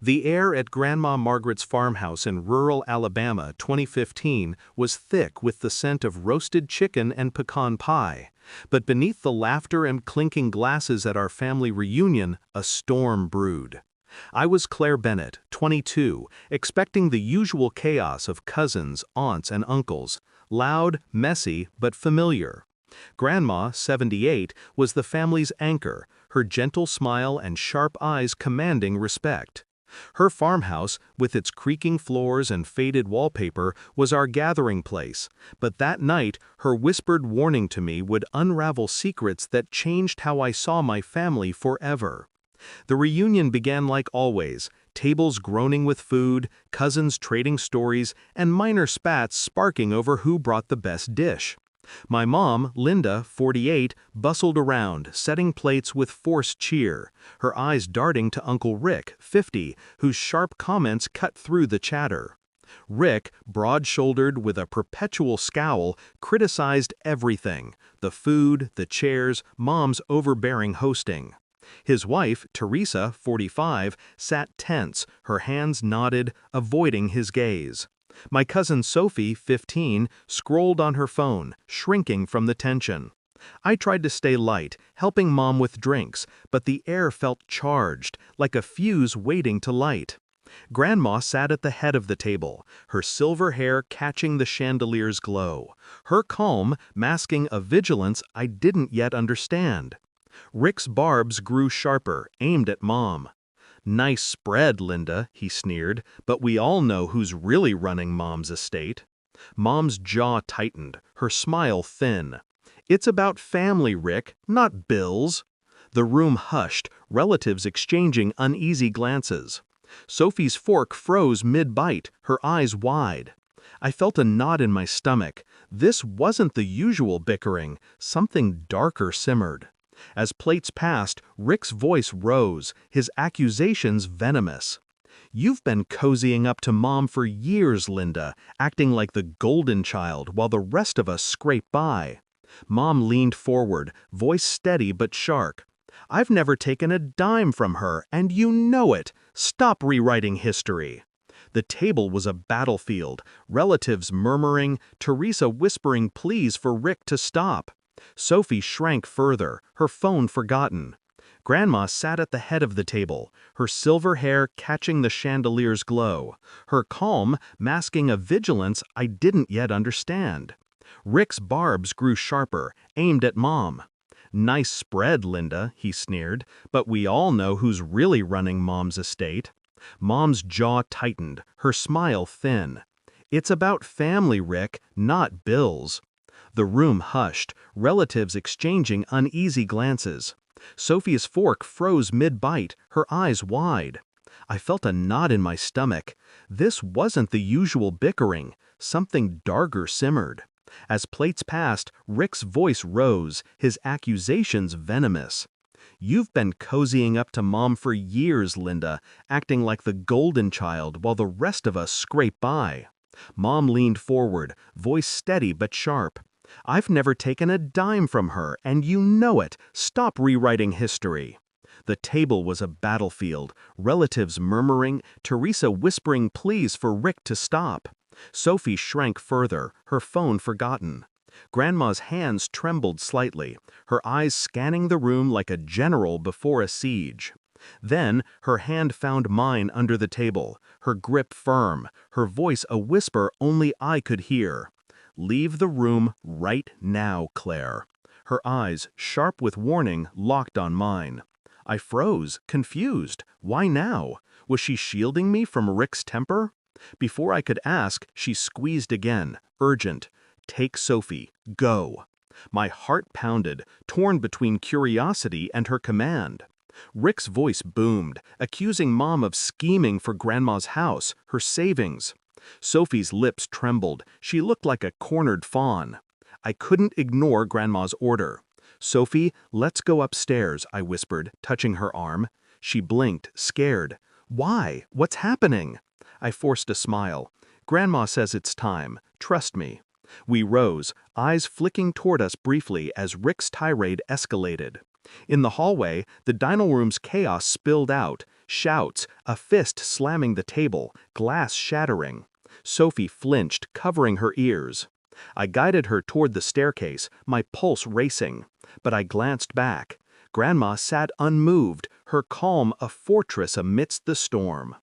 The air at Grandma Margaret's farmhouse in rural Alabama, 2015, was thick with the scent of roasted chicken and pecan pie. But beneath the laughter and clinking glasses at our family reunion, a storm brewed. I was Claire Bennett, 22, expecting the usual chaos of cousins, aunts, and uncles, loud, messy, but familiar. Grandma, 78, was the family's anchor, her gentle smile and sharp eyes commanding respect. Her farmhouse, with its creaking floors and faded wallpaper, was our gathering place, but that night her whispered warning to me would unravel secrets that changed how I saw my family forever. The reunion began like always, tables groaning with food, cousins trading stories, and minor spats sparking over who brought the best dish. My mom, Linda, 48, bustled around, setting plates with forced cheer, her eyes darting to Uncle Rick, 50, whose sharp comments cut through the chatter. Rick, broad-shouldered with a perpetual scowl, criticized everything: the food, the chairs, Mom's overbearing hosting. His wife, Teresa, 45, sat tense, her hands knotted, avoiding his gaze. My cousin Sophie, 15, scrolled on her phone, shrinking from the tension. I tried to stay light, helping Mom with drinks, but the air felt charged, like a fuse waiting to light. Grandma sat at the head of the table, her silver hair catching the chandelier's glow, her calm masking a vigilance I didn't yet understand. Rick's barbs grew sharper, aimed at Mom. "Nice spread, Linda," he sneered, "but we all know who's really running Mom's estate." Mom's jaw tightened, her smile thin. "It's about family, Rick, not bills." The room hushed, relatives exchanging uneasy glances. Sophie's fork froze mid-bite, her eyes wide. I felt a knot in my stomach. This wasn't the usual bickering, something darker simmered. As plates passed, Rick's voice rose, his accusations venomous. "You've been cozying up to Mom for years, Linda, acting like the golden child while the rest of us scrape by." Mom leaned forward, voice steady but sharp. "I've never taken a dime from her, and you know it. Stop rewriting history." The table was a battlefield, relatives murmuring, Teresa whispering pleas for Rick to stop. Sophie shrank further, her phone forgotten. Grandma sat at the head of the table, her silver hair catching the chandelier's glow, her calm masking a vigilance I didn't yet understand. Rick's barbs grew sharper, aimed at Mom. "Nice spread, Linda," he sneered, "but we all know who's really running Mom's estate." Mom's jaw tightened, her smile thin. "It's about family, Rick, not bills." The room hushed, relatives exchanging uneasy glances. Sophie's fork froze mid-bite, her eyes wide. I felt a knot in my stomach. This wasn't the usual bickering, something darker simmered. As plates passed, Rick's voice rose, his accusations venomous. "You've been cozying up to Mom for years, Linda, acting like the golden child while the rest of us scrape by." Mom leaned forward, voice steady but sharp. "I've never taken a dime from her, and you know it. Stop rewriting history." The table was a battlefield, relatives murmuring, Teresa whispering pleas for Rick to stop. Sophie shrank further, her phone forgotten. Grandma's hands trembled slightly, her eyes scanning the room like a general before a siege. Then her hand found mine under the table, her grip firm, her voice a whisper only I could hear. "Leave the room right now, Claire." Her eyes, sharp with warning, locked on mine. I froze, confused. Why now? Was she shielding me from Rick's temper? Before I could ask, she squeezed again, urgent. "Take Sophie. Go." My heart pounded, torn between curiosity and her command. Rick's voice boomed, accusing Mom of scheming for Grandma's house, her savings. Sophie's lips trembled. She looked like a cornered fawn. I couldn't ignore Grandma's order. "Sophie, let's go upstairs," I whispered, touching her arm. She blinked, scared. "Why? What's happening?" I forced a smile. "Grandma says it's time. Trust me." We rose, eyes flicking toward us briefly as Rick's tirade escalated. In the hallway, the dining room's chaos spilled out, Shouts, a fist slamming the table, glass shattering. Sophie flinched, covering her ears. I guided her toward the staircase, my pulse racing. But I glanced back. Grandma sat unmoved, her calm a fortress amidst the storm.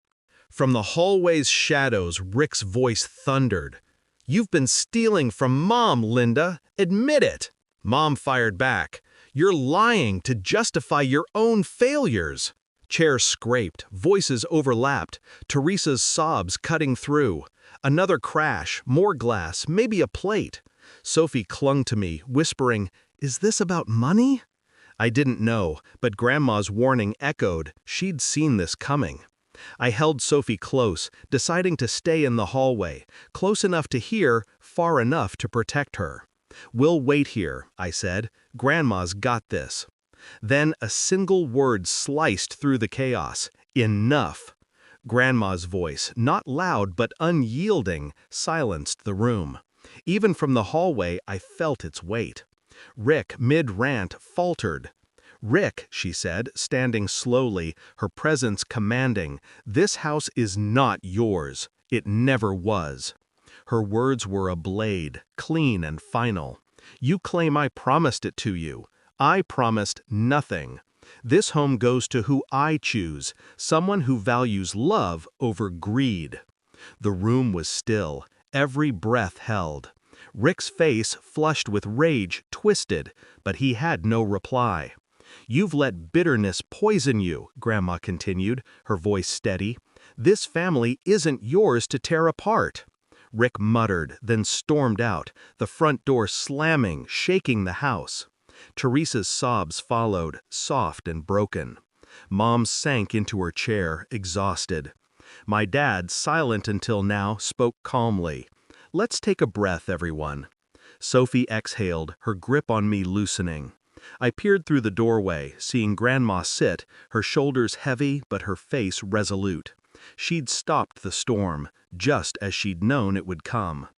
From the hallway's shadows, Rick's voice thundered. "You've been stealing from Mom, Linda! Admit it!" Mom fired back. "You're lying to justify your own failures." Chairs scraped, voices overlapped, Teresa's sobs cutting through. Another crash, more glass, maybe a plate. Sophie clung to me, whispering, "Is this about money?" I didn't know, but Grandma's warning echoed. She'd seen this coming. I held Sophie close, deciding to stay in the hallway, close enough to hear, far enough to protect her. "We'll wait here," I said. "Grandma's got this." Then a single word sliced through the chaos. "Enough." Grandma's voice, not loud but unyielding, silenced the room. Even from the hallway, I felt its weight. Rick, mid-rant, faltered. "Rick," she said, standing slowly, her presence commanding, "this house is not yours. It never was." Her words were a blade, clean and final. "You claim I promised it to you. I promised nothing. This home goes to who I choose, someone who values love over greed." The room was still, every breath held. Rick's face, flushed with rage, twisted, but he had no reply. "You've let bitterness poison you," Grandma continued, her voice steady. "This family isn't yours to tear apart." Rick muttered, then stormed out, the front door slamming, shaking the house. Teresa's sobs followed, soft and broken. Mom sank into her chair, exhausted. My dad, silent until now, spoke calmly. "Let's take a breath, everyone." Sophie exhaled, her grip on me loosening. I peered through the doorway, seeing Grandma sit, her shoulders heavy but her face resolute. She'd stopped the storm, just as she'd known it would come.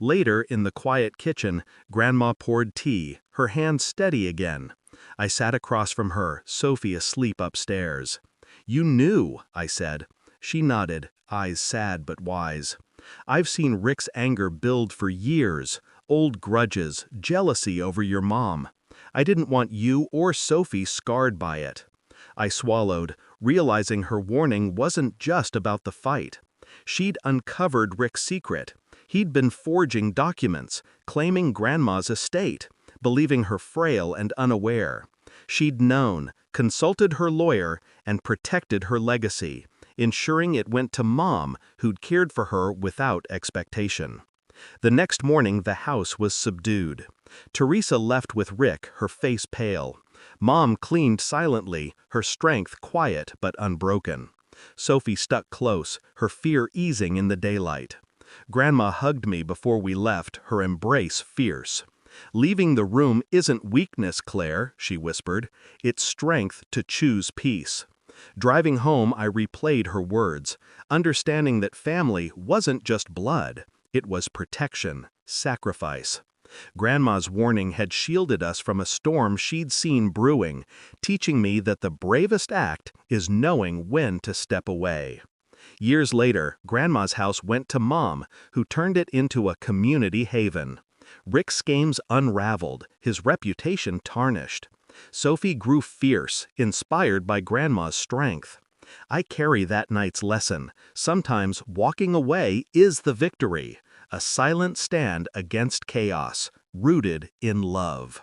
Later, in the quiet kitchen, Grandma poured tea, her hand steady again. I sat across from her, Sophie asleep upstairs. "You knew," I said. She nodded, eyes sad but wise. "I've seen Rick's anger build for years, old grudges, jealousy over your mom. I didn't want you or Sophie scarred by it." I swallowed, realizing her warning wasn't just about the fight. She'd uncovered Rick's secret. He'd been forging documents, claiming Grandma's estate, believing her frail and unaware. She'd known, consulted her lawyer, and protected her legacy, ensuring it went to Mom, who'd cared for her without expectation. The next morning the house was subdued. Teresa left with Rick, her face pale. Mom cleaned silently, her strength quiet but unbroken. Sophie stuck close, her fear easing in the daylight. Grandma hugged me before we left, her embrace fierce. "Leaving the room isn't weakness, Claire," she whispered. "It's strength to choose peace." Driving home, I replayed her words, understanding that family wasn't just blood. It was protection, sacrifice. Grandma's warning had shielded us from a storm she'd seen brewing, teaching me that the bravest act is knowing when to step away. Years later, Grandma's house went to Mom, who turned it into a community haven. Rick's schemes unraveled, his reputation tarnished. Sophie grew fierce, inspired by Grandma's strength. I carry that night's lesson. Sometimes walking away is the victory, a silent stand against chaos, rooted in love.